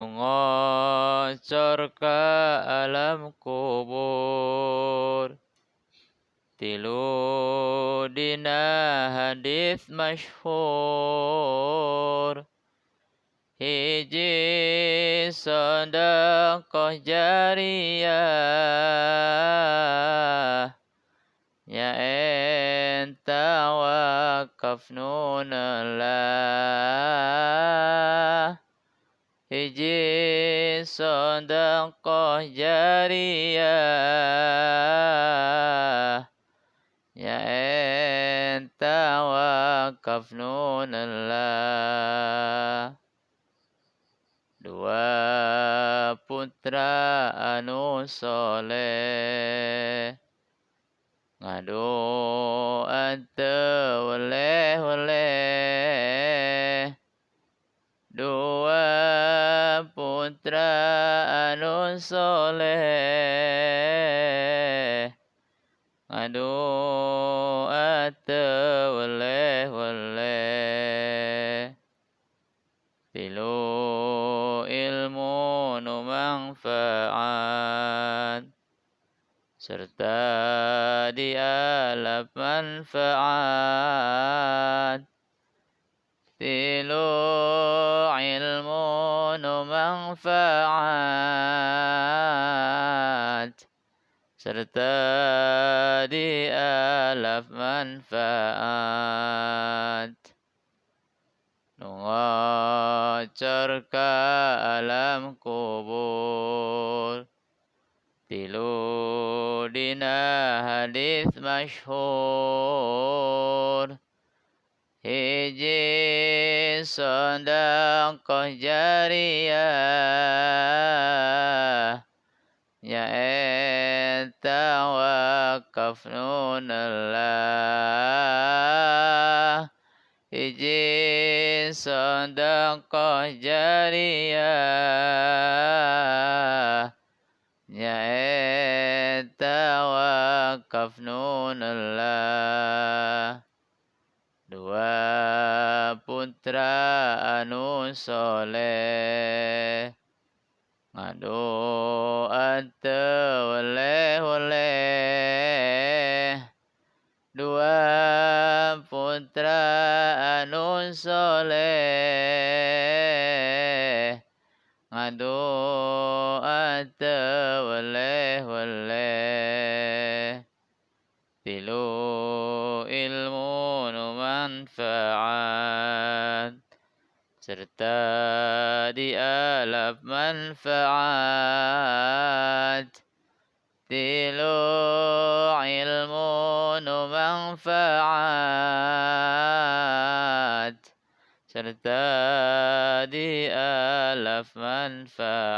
ngocor ka alam kubur. Tilu dina hadis masyhur. Hiji sedekah jariyah, nyaeta wakaf nunallah. Hiji sedekah jariyah, nyaeta wakaf nunallah. Dua putra anu soleh, ngadoa teu weleh-weleh. Dua putra anu soleh, ngadoa teu weleh-weleh. Tilu ilmu nu manfaat, serta dialap manfaat. Tilu ilmu nu manfaat, serta dialap manfaat. Nu ngocor ka alam kubur. Tilu dina hadis masyhur. Hiji sedekah jariyah, nyaeta wakaf nunallah. Hiji sedekah jariyah, nyaeta wakaf nunallah. Dua putra anu soleh, ngadoa teu weleh-weleh. Dua putra anu soleh, ngadoa teu weleh-weleh. Tilu ilmu nu manfaat, serta dialap manfaat. Tilu ilmu nu manfaat, serta dialap manfaat.